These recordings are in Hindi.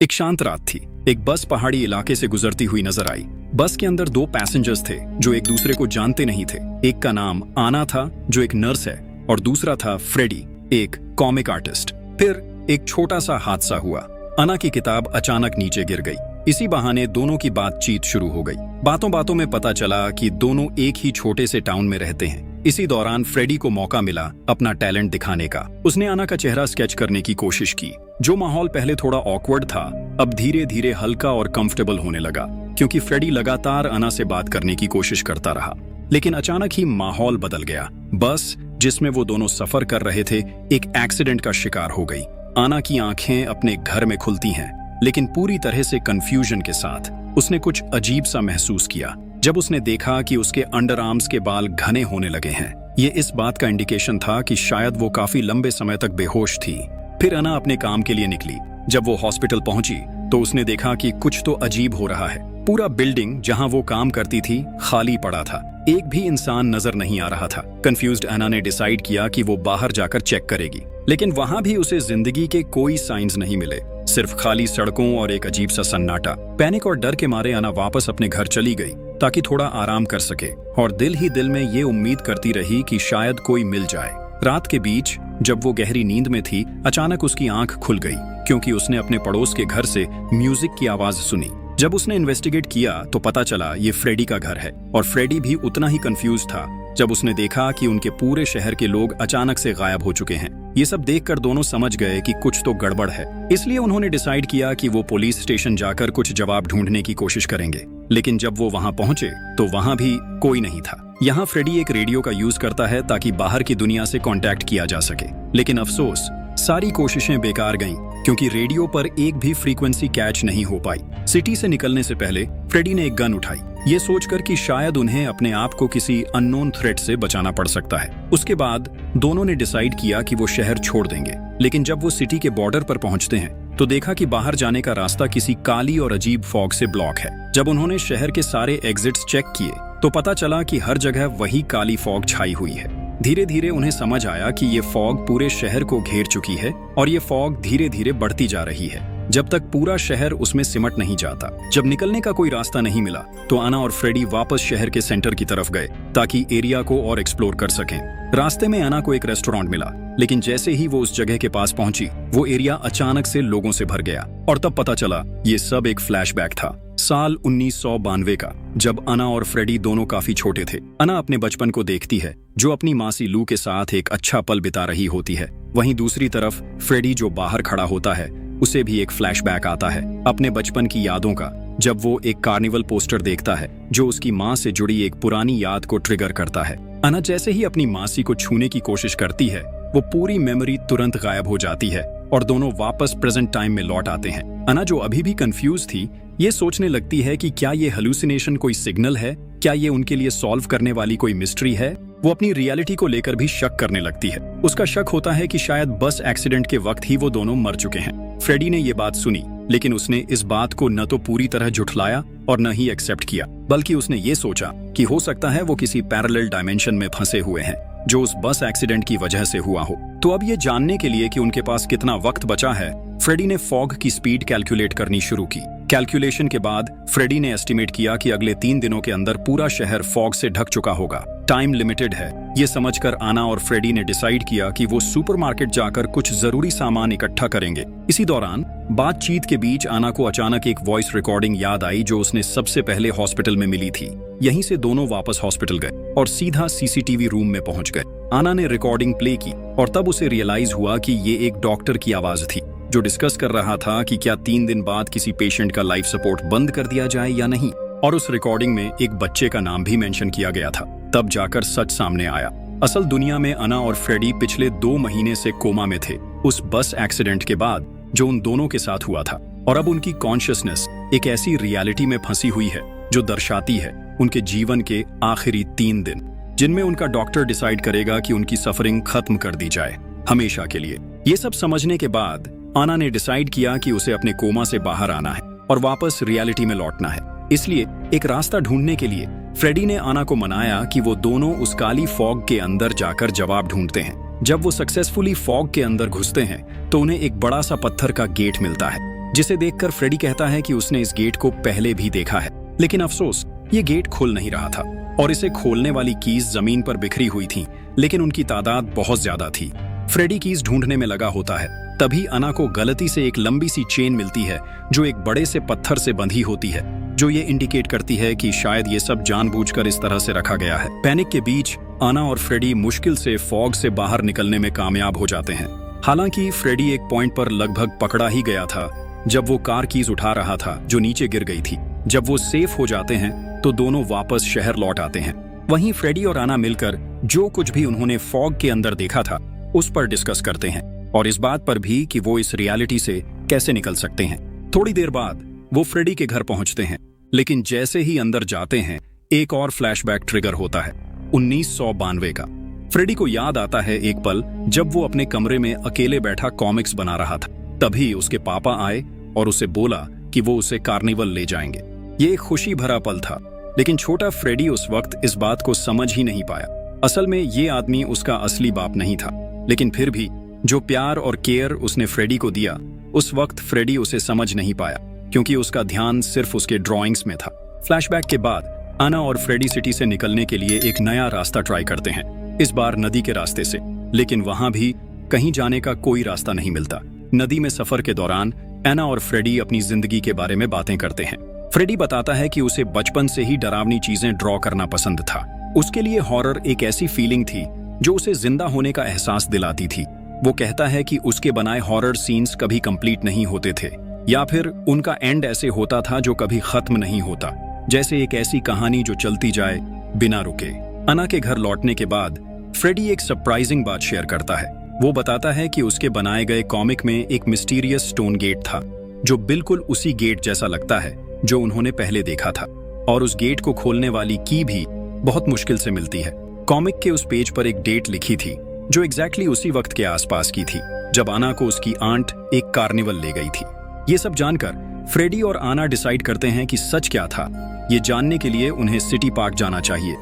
एक शांत रात थी। एक बस पहाड़ी इलाके से गुजरती हुई नजर आई। बस के अंदर दो पैसेंजर्स थे जो एक दूसरे को जानते नहीं थे। एक का नाम आना था जो एक नर्स है, और दूसरा था फ्रेडी, एक कॉमिक आर्टिस्ट। फिर एक छोटा सा हादसा हुआ। आना की किताब अचानक नीचे गिर गई। इसी बहाने दोनों की बातचीत शुरू हो गई। बातों बातों में पता चला कि दोनों एक ही छोटे से टाउन में रहते हैं। इसी दौरान फ्रेडी को मौका मिला अपना टैलेंट दिखाने का। उसने आना का चेहरा स्केच करने की कोशिश की। जो माहौल पहले थोड़ा ऑकवर्ड था, अब धीरे धीरे हल्का और कंफर्टेबल होने लगा, क्योंकि फ्रेडी लगातार आना से बात करने की कोशिश करता रहा। लेकिन अचानक ही माहौल बदल गया। बस जिसमें वो दोनों सफर कर रहे थे, एक एक्सीडेंट का शिकार हो गई। आना की आंखें अपने घर में खुलती हैं, लेकिन पूरी तरह से कंफ्यूजन के साथ। उसने कुछ अजीब सा महसूस किया जब उसने देखा कि उसके अंडर आर्म्स के बाल घने होने लगे हैं। ये इस बात का इंडिकेशन था कि शायद वो काफी लंबे समय तक बेहोश थी। फिर आना अपने काम के लिए निकली। जब वो हॉस्पिटल पहुंची तो उसने देखा कि कुछ तो अजीब हो रहा है। पूरा बिल्डिंग जहां वो काम करती थी खाली पड़ा था। एक भी इंसान नजर नहीं आ रहा था। कंफ्यूज्ड आना ने डिसाइड किया कि वो बाहर जाकर चेक करेगी, लेकिन वहां भी उसे जिंदगी के कोई साइंस नहीं मिले, सिर्फ खाली सड़कों और एक अजीब सा सन्नाटा। पैनिक और डर के मारे आना वापस अपने घर चली गई ताकि थोड़ा आराम कर सके, और दिल ही दिल में ये उम्मीद करती रही कि शायद कोई मिल जाए। रात के बीच जब वो गहरी नींद में थी, अचानक उसकी आंख खुल गई, क्योंकि उसने अपने पड़ोस के घर से म्यूजिक की आवाज सुनी। जब उसने इन्वेस्टिगेट किया तो पता चला ये फ्रेडी का घर है, और फ्रेडी भी उतना ही कंफ्यूज था जब उसने देखा कि उनके पूरे शहर के लोग अचानक से गायब हो चुके हैं। ये सब देखकर दोनों समझ गए कि कुछ तो गड़बड़ है। इसलिए उन्होंने डिसाइड किया कि वो पुलिस स्टेशन जाकर कुछ जवाब ढूंढने की कोशिश करेंगे। लेकिन जब वो वहां पहुंचे तो वहां भी कोई नहीं था। यहाँ फ्रेडी एक रेडियो का यूज करता है ताकि बाहर की दुनिया से कांटेक्ट किया जा सके, लेकिन अफसोस सारी कोशिशें बेकार गईं, क्योंकि रेडियो पर एक भी फ्रीक्वेंसी कैच नहीं हो पाई। सिटी से निकलने से पहले फ्रेडी ने एक गन उठाई, ये सोचकर कि शायद उन्हें अपने आप को किसी अननोन थ्रेट से बचाना पड़ सकता है। उसके बाद दोनों ने डिसाइड किया कि वो शहर छोड़ देंगे। लेकिन जब वो सिटी के बॉर्डर पर पहुंचते हैं तो देखा कि बाहर जाने का रास्ता किसी काली और अजीब फॉग से ब्लॉक है। जब उन्होंने शहर के सारे एग्जिट्स चेक किए तो पता चला कि हर जगह वही काली फॉग छाई हुई है। धीरे धीरे उन्हें समझ आया कि ये फॉग पूरे शहर को घेर चुकी है, और ये फॉग धीरे धीरे बढ़ती जा रही है जब तक पूरा शहर उसमें सिमट नहीं जाता। जब निकलने का कोई रास्ता नहीं मिला तो आना और फ्रेडी वापस शहर के सेंटर की तरफ गए ताकि एरिया को और एक्सप्लोर कर सकें। रास्ते में आना को एक रेस्टोरेंट मिला, लेकिन जैसे ही वो उस जगह के पास पहुंची, वो एरिया अचानक से लोगों से भर गया, और तब पता चला ये सब एक फ्लैशबैक था साल 1992 का, जब आना और फ्रेडी दोनों काफी छोटे थे। आना अपने बचपन को देखती है, जो अपनी मासी लू के साथ एक अच्छा पल बिता रही होती है। वहीं दूसरी तरफ फ्रेडी जो बाहर खड़ा होता है, उसे भी एक फ्लैशबैक आता है अपने बचपन की यादों का, जब वो एक कार्निवल पोस्टर देखता है जो उसकी माँ से जुड़ी एक पुरानी याद को ट्रिगर करता है। आना जैसे ही अपनी मासी को छूने की कोशिश करती है, वो पूरी मेमोरी तुरंत गायब हो जाती है और दोनों वापस प्रेजेंट टाइम में लौट आते हैं। आना जो अभी भी कंफ्यूज थी, ये सोचने लगती है कि क्या ये हेलुसिनेशन कोई सिग्नल है, क्या ये उनके लिए सॉल्व करने वाली कोई मिस्ट्री है। वो अपनी रियलिटी को लेकर भी शक करने लगती है। उसका शक होता है कि शायद बस एक्सीडेंट के वक्त ही वो दोनों मर चुके हैं। फ्रेडी ने ये बात सुनी, लेकिन उसने इस बात को न तो पूरी तरह झुठलाया और न ही एक्सेप्ट किया, बल्कि उसने ये सोचा कि हो सकता है वो किसी पैरेलल डायमेंशन में फंसे हुए हैं जो उस बस एक्सीडेंट की वजह से हुआ हो। तो अब ये जानने के लिए कि उनके पास कितना वक्त बचा है, फ्रेडी ने फॉग की स्पीड कैलकुलेट करनी शुरू की। कैलकुलेशन के बाद फ्रेडी ने एस्टिमेट किया कि अगले 3 दिनों के अंदर पूरा शहर फॉग से ढक चुका होगा। टाइम लिमिटेड है। ये समझकर आना और फ्रेडी ने डिसाइड किया कि वो सुपरमार्केट जाकर कुछ जरूरी सामान इकट्ठा करेंगे। इसी दौरान बातचीत के बीच आना को अचानक एक वॉइस रिकॉर्डिंग याद आई जो उसने सबसे पहले हॉस्पिटल में मिली थी। यहीं से दोनों वापस हॉस्पिटल गए और सीधा सीसीटीवी रूम में पहुंच गए। आना ने रिकॉर्डिंग प्ले की और तब उसे रियलाइज हुआ कि ये एक डॉक्टर की आवाज थी जो डिस्कस कर रहा था कि क्या 3 दिन बाद किसी पेशेंट का लाइफ सपोर्ट बंद कर दिया जाए या नहीं। और उस रिकॉर्डिंग में एक बच्चे का नाम भी मेंशन किया गया था। तब जाकर सच सामने आया। असल दुनिया में आना और फ्रेडी पिछले 2 महीने से कोमा में थे, उस बस एक्सीडेंट के बाद जो उन दोनों के साथ हुआ था। और अब उनकी कॉन्शियसनेस एक ऐसी रियलिटी में फंसी हुई है जो दर्शाती है उनके जीवन के आखिरी 3 दिन, जिनमें उनका डॉक्टर डिसाइड करेगा कि उनकी सफरिंग खत्म कर दी जाए हमेशा के लिए। ये सब समझने के बाद आना ने डिसाइड किया कि उसे अपने कोमा से बाहर आना है और वापस रियलिटी में लौटना है। इसलिए एक रास्ता ढूंढने के लिए फ्रेडी ने आना को मनाया कि वो दोनों उस काली फॉग के अंदर जाकर जवाब ढूंढते हैं। जब वो सक्सेसफुली फॉग के अंदर घुसते हैं तो उन्हें एक बड़ा सा पत्थर का गेट मिलता है। जिसे देखकर फ्रेडी कहता है कि उसने इस गेट को पहले भी देखा है, लेकिन अफसोस ये गेट खुल नहीं रहा था और इसे खोलने वाली कीज जमीन पर बिखरी हुई थीं, लेकिन उनकी तादाद बहुत ज्यादा थी। फ्रेडी कीज ढूंढने में लगा होता है, तभी अना को गलती से एक लंबी सी चेन मिलती है जो एक बड़े से पत्थर से बंधी होती है, जो ये इंडिकेट करती है कि शायद ये सब जानबूझकर इस तरह से रखा गया है। पैनिक के बीच अना और फ्रेडी मुश्किल से फॉग से बाहर निकलने में कामयाब हो जाते हैं। हालांकि फ्रेडी एक पॉइंट पर लगभग पकड़ा ही गया था जब वो कार कीज उठा रहा था जो नीचे गिर गई थी। जब वो सेफ हो जाते हैं तो दोनों वापस शहर लौट आते हैं। वहीं फ्रेडी और आना मिलकर जो कुछ भी उन्होंने फॉग के अंदर देखा था उस पर डिस्कस करते हैं और इस बात पर भी कि वो इस रियलिटी से कैसे निकल सकते हैं। थोड़ी देर बाद वो फ्रेडी के घर पहुंचते हैं, लेकिन जैसे ही अंदर जाते हैं एक और फ्लैशबैक ट्रिगर होता है 1992 का। फ्रेडी को याद आता है एक पल जब वो अपने कमरे में अकेले बैठा कॉमिक्स बना रहा था। तभी उसके पापा आए और उसे बोला कि वो उसे कार्निवल ले जाएंगे। ये एक खुशी भरा पल था, लेकिन छोटा फ्रेडी उस वक्त इस बात को समझ ही नहीं पाया। असल में ये आदमी उसका असली बाप नहीं था, लेकिन फिर भी जो प्यार और केयर उसने फ्रेडी को दिया, उस वक्त फ्रेडी उसे समझ नहीं पाया क्योंकि उसका ध्यान सिर्फ उसके ड्राइंग्स में था। फ्लैशबैक के बाद आना और फ्रेडी सिटी से निकलने के लिए एक नया रास्ता ट्राई करते हैं, इस बार नदी के रास्ते से, लेकिन वहां भी कहीं जाने का कोई रास्ता नहीं मिलता। नदी में सफर के दौरान एना और फ्रेडी अपनी जिंदगी के बारे में बातें करते हैं। फ्रेडी बताता है कि उसे बचपन से ही डरावनी चीजें ड्रॉ करना पसंद था। उसके लिए हॉरर एक ऐसी फीलिंग थी जो उसे जिंदा होने का एहसास दिलाती थी। वो कहता है कि उसके बनाए हॉरर सीन्स कभी कंप्लीट नहीं होते थे, या फिर उनका एंड ऐसे होता था जो कभी खत्म नहीं होता, जैसे एक ऐसी कहानी जो चलती जाए बिना रुके। अना के घर लौटने के बाद फ्रेडी एक सरप्राइजिंग बात शेयर करता है। वो बताता है कि उसके बनाए गए कॉमिक में एक मिस्टीरियस स्टोन गेट था जो बिल्कुल उसी गेट जैसा लगता है जो उन्होंने पहले देखा था, और उस गेट को खोलने वाली की भी बहुत मुश्किल से मिलती है। कॉमिक के उस पेज पर एक डेट लिखी थी जो एग्जैक्टली उसी वक्त के आसपास की थी जब आना को उसकी आंट एक कार्निवल ले गई थी। ये सब जानकर फ्रेडी और आना डिसाइड करते हैं कि सच क्या था। ये जानने के लिए उन्हें सिटी पार्क जाना चाहिए।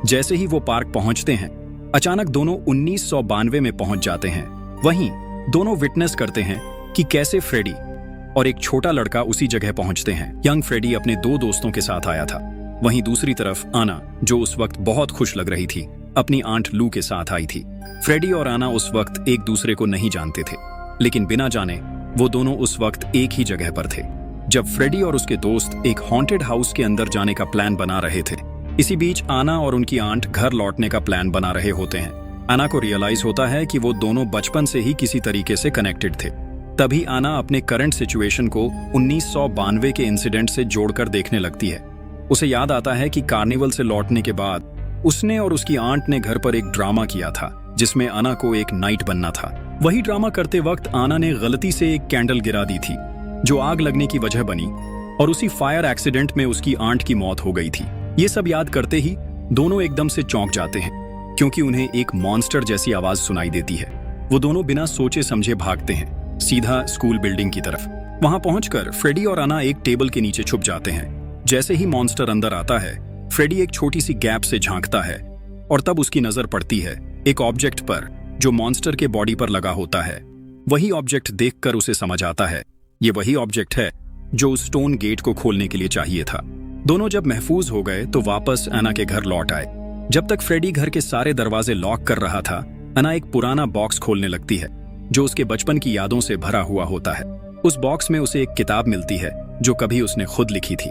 जैसे ही वो पार्क पहुंचते हैं, अचानक दोनों 1992 में पहुंच जाते हैं। वहीं दोनों विटनेस करते हैं कि कैसे फ्रेडी और एक छोटा लड़का उसी जगह पहुंचते हैं। यंग फ्रेडी अपने दो दोस्तों के साथ आया था। वहीं दूसरी तरफ आना, जो उस वक्त बहुत खुश लग रही थी, अपनी आंट लू के साथ आई थी। फ्रेडी और आना उस वक्त एक दूसरे को नहीं जानते थे, लेकिन बिना जाने वो दोनों उस वक्त एक ही जगह पर थे जब फ्रेडी और उसके दोस्त एक हॉन्टेड हाउस के अंदर जाने का प्लान बना रहे थे। इसी बीच आना और उनकी आंट घर लौटने का प्लान बना रहे होते हैं। आना को रियलाइज होता है कि वो दोनों बचपन से ही किसी तरीके से कनेक्टेड थे। तभी आना अपने करंट सिचुएशन को 1992 के इंसिडेंट से जोड़कर देखने लगती है। उसे याद आता है कि कार्निवल से लौटने के बाद उसने और उसकी आंट ने घर पर एक ड्रामा किया था जिसमें आना को एक नाइट बनना था। वही ड्रामा करते वक्त आना ने गलती से एक कैंडल गिरा दी थी जो आग लगने की वजह बनी, और उसी फायर एक्सीडेंट में उसकी आंट की मौत हो गई थी। ये सब याद करते ही दोनों एकदम से चौंक जाते हैं क्योंकि उन्हें एक मॉन्स्टर जैसी आवाज सुनाई देती है। वो दोनों बिना सोचे समझे भागते हैं सीधा स्कूल बिल्डिंग की तरफ। वहां पहुंचकर फ्रेडी और आना एक टेबल के नीचे छुप जाते हैं। जैसे ही मॉन्स्टर अंदर आता है, फ्रेडी एक छोटी सी गैप से झांकता है और तब उसकी नजर पड़ती है एक ऑब्जेक्ट पर जो मॉन्स्टर के बॉडी पर लगा होता है। वही ऑब्जेक्ट देखकर उसे समझ आता है ये वही ऑब्जेक्ट है जो उस स्टोन गेट को खोलने के लिए चाहिए था। दोनों जब महफूज हो गए तो वापस अना के घर लौट आए। जब तक फ्रेडी घर के सारे दरवाजे लॉक कर रहा था, अना एक पुराना बॉक्स खोलने लगती है जो उसके बचपन की यादों से भरा हुआ होता है। उस बॉक्स में उसे एक किताब मिलती है जो कभी उसने खुद लिखी थी,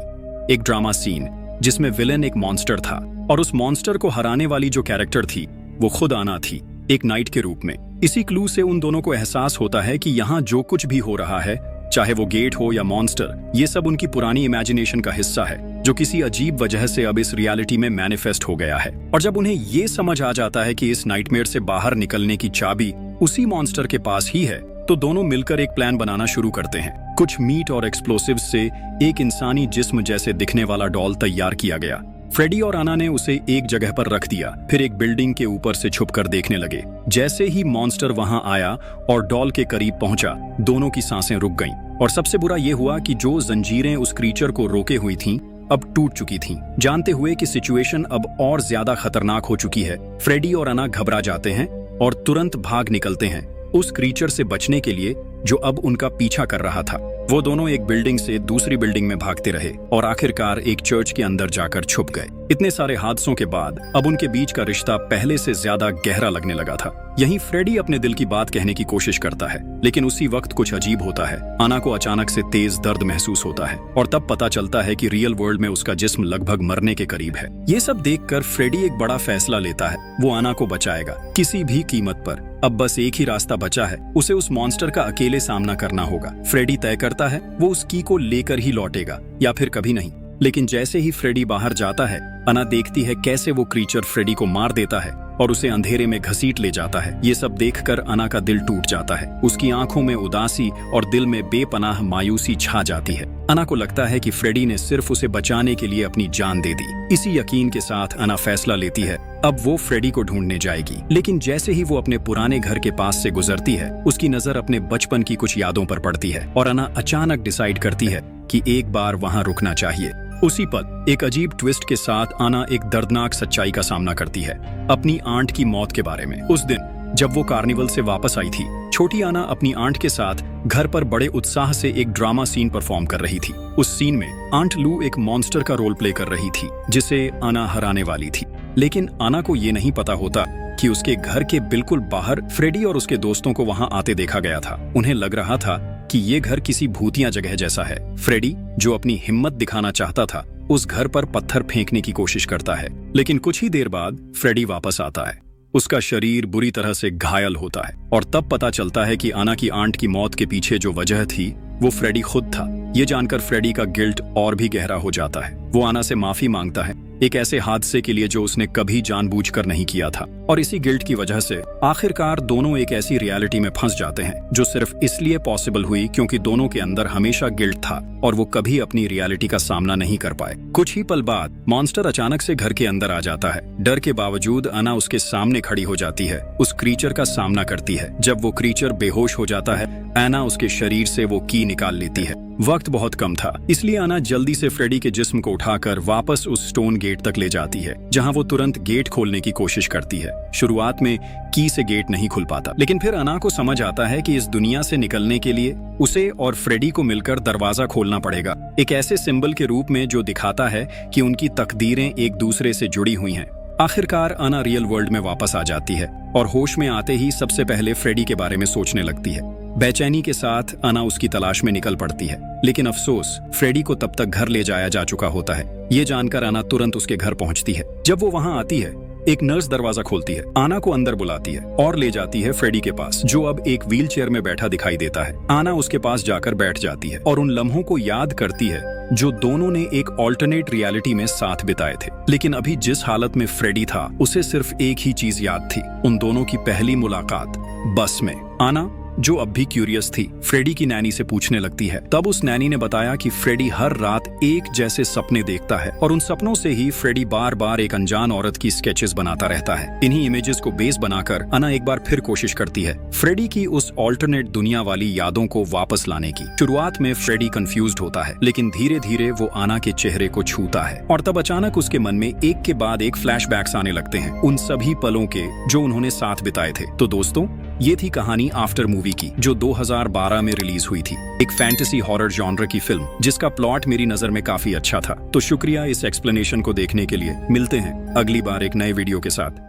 एक ड्रामा सीन जिसमें विलेन एक मॉन्स्टर था और उस मॉन्स्टर को हराने वाली जो कैरेक्टर थी वो खुद आना थी, एक नाइट के रूप में। इसी क्लू से उन दोनों को एहसास होता है कि यहाँ जो कुछ भी हो रहा है, चाहे वो गेट हो या मॉन्स्टर, ये सब उनकी पुरानी इमेजिनेशन का हिस्सा है जो किसी अजीब वजह से अब इस रियलिटी में मैनिफेस्ट हो गया है। और जब उन्हें ये समझ आ जाता है कि इस नाइटमेयर से बाहर निकलने की चाबी उसी मॉन्स्टर के पास ही है, तो दोनों मिलकर एक प्लान बनाना शुरू करते हैं। कुछ मीट और एक्सप्लोसिव्स से एक इंसानी जिस्म जैसे दिखने वाला डॉल तैयार किया गया। फ्रेडी और आना ने उसे एक जगह पर रख दिया, फिर एक बिल्डिंग के ऊपर से छुपकर देखने लगे। जैसे ही मॉन्स्टर वहां आया और डॉल के करीब पहुंचा, दोनों की सांसें रुक गईं। और सबसे बुरा यह हुआ कि जो जंजीरें उस क्रीचर को रोके हुई थीं, अब टूट चुकी थीं। जानते हुए कि सिचुएशन अब और ज्यादा खतरनाक हो चुकी है, फ्रेडी और आना घबरा जाते हैं और तुरंत भाग निकलते हैं उस क्रीचर से बचने के लिए जो अब उनका पीछा कर रहा था। वो दोनों एक बिल्डिंग से दूसरी बिल्डिंग में भागते रहे और आखिरकार एक चर्च के अंदर जाकर छुप गए। इतने सारे हादसों के बाद अब उनके बीच का रिश्ता पहले से ज्यादा गहरा लगने लगा था। यहीं फ्रेडी अपने दिल की बात कहने की कोशिश करता है, लेकिन उसी वक्त कुछ अजीब होता है। आना को अचानक से तेज दर्द महसूस होता है और तब पता चलता है कि रियल वर्ल्ड में उसका जिस्म लगभग मरने के करीब है। ये सब देखकर फ्रेडी एक बड़ा फैसला लेता है। वो आना को बचाएगा किसी भी कीमत पर। अब बस एक ही रास्ता बचा है, उसे उस मॉन्स्टर का अकेले सामना करना होगा। फ्रेडी तय करता है वो उस की को लेकर ही लौटेगा या फिर कभी नहीं। लेकिन जैसे ही फ्रेडी बाहर जाता है, अना देखती है कैसे वो क्रीचर फ्रेडी को मार देता है और उसे अंधेरे में घसीट ले जाता है। ये सब देखकर अना का दिल टूट जाता है। उसकी आंखों में उदासी और दिल में बेपनाह मायूसी छा जाती है। अना को लगता है कि फ्रेडी ने सिर्फ उसे बचाने के लिए अपनी जान दे दी। इसी यकीन के साथ अना फैसला लेती है अब वो फ्रेडी को ढूंढने जाएगी। लेकिन जैसे ही वो अपने पुराने घर के पास से गुजरती है, उसकी नजर अपने बचपन की कुछ यादों पर पड़ती है और अना अचानक डिसाइड करती है कि एक बार वहां रुकना चाहिए। उसी पल एक अजीब ट्विस्ट के साथ आना एक दर्दनाक सच्चाई का सामना करती है, अपनी आंट की मौत के बारे में। उस दिन जब वो कार्निवल से वापस आई थी, छोटी आना अपनी आंट के साथ घर पर बड़े उत्साह से एक ड्रामा सीन परफॉर्म कर रही थी। उस सीन में आंट लू एक मॉन्स्टर का रोल प्ले कर रही थी जिसे आना हराने वाली थी। लेकिन आना को ये नहीं पता होता कि उसके घर के बिल्कुल बाहर फ्रेडी और उसके दोस्तों को वहां आते देखा गया था। उन्हें लग रहा था कि ये घर किसी भूतिया जगह जैसा है। फ्रेडी, जो अपनी हिम्मत दिखाना चाहता था, उस घर पर पत्थर फेंकने की कोशिश करता है। लेकिन कुछ ही देर बाद फ्रेडी वापस आता है। उसका शरीर बुरी तरह से घायल होता है और तब पता चलता है कि आना की आंट की मौत के पीछे जो वजह थी वो फ्रेडी खुद था। ये जानकर फ्रेडी का गिल्ट और भी गहरा हो जाता है। वो आना से माफी मांगता है एक ऐसे हादसे के लिए जो उसने कभी जानबूझकर नहीं किया था। और इसी गिल्ट की वजह से आखिरकार दोनों एक ऐसी रियलिटी में फंस जाते हैं जो सिर्फ इसलिए पॉसिबल हुई क्योंकि दोनों के अंदर हमेशा गिल्ट था और वो कभी अपनी रियलिटी का सामना नहीं कर पाए। कुछ ही पल बाद मॉन्स्टर अचानक से घर के अंदर आ जाता है। डर के बावजूद अना उसके सामने खड़ी हो जाती है, उस क्रीचर का सामना करती है। जब वो क्रीचर बेहोश हो जाता है, अना उसके शरीर से वो की निकाल लेती है। वक्त बहुत कम था, इसलिए अना जल्दी से फ्रेडी के जिस्म को उठाकर वापस उस स्टोन गेट तक ले जाती है, जहां वो तुरंत गेट खोलने की कोशिश करती है। शुरुआत में की से गेट नहीं खुल पाता, लेकिन फिर अना को समझ आता है कि इस दुनिया से निकलने के लिए उसे और फ्रेडी को मिलकर दरवाजा खोलना पड़ेगा, एक ऐसे सिंबल के रूप में जो दिखाता है कि उनकी तकदीरें एक दूसरे से जुड़ी हुई हैं। आखिरकार अना रियल वर्ल्ड में वापस आ जाती है और होश में आते ही सबसे पहले फ्रेडी के बारे में सोचने लगती है। बेचैनी के साथ अना उसकी तलाश में निकल पड़ती है, लेकिन अफसोस फ्रेडी को तब तक घर ले जाया जा चुका होता है। ये जानकर अना तुरंत उसके घर पहुंचती है। जब वो वहां आती है, एक नर्स दरवाजा खोलती है, आना को अंदर बुलाती है और ले जाती है फ्रेडी के पास, जो अब एक व्हील चेयर में बैठा दिखाई देता है। आना उसके पास जाकर बैठ जाती है और उन लम्हों को याद करती है जो दोनों ने एक ऑल्टरनेट रियलिटी में साथ बिताए थे। लेकिन अभी जिस हालत में फ्रेडी था, उसे सिर्फ एक ही चीज याद थी, उन दोनों की पहली मुलाकात बस में। आना, जो अब भी क्यूरियस थी, फ्रेडी की नैनी से पूछने लगती है। तब उस नैनी ने बताया कि फ्रेडी हर रात एक जैसे सपने देखता है और उन सपनों से ही फ्रेडी बार बार एक अनजान औरत की स्केचेस बनाता रहता है। इन्हीं इमेजेस को बेस बनाकर अना एक बार फिर कोशिश करती है फ्रेडी की उस ऑल्टरनेट दुनिया वाली यादों को वापस लाने की। शुरुआत में फ्रेडी कंफ्यूज्ड होता है, लेकिन धीरे धीरे वो आना के चेहरे को छूता है और तब अचानक उसके मन में एक के बाद एक फ्लैशबैक्स आने लगते हैं, उन सभी पलों के जो उन्होंने साथ बिताए थे। तो दोस्तों, ये थी कहानी आफ्टर मूवी की, जो 2012 में रिलीज हुई थी। एक फैंटेसी हॉरर जॉनर की फिल्म जिसका प्लॉट मेरी नजर में काफी अच्छा था। तो शुक्रिया इस एक्सप्लेनेशन को देखने के लिए। मिलते हैं अगली बार एक नए वीडियो के साथ।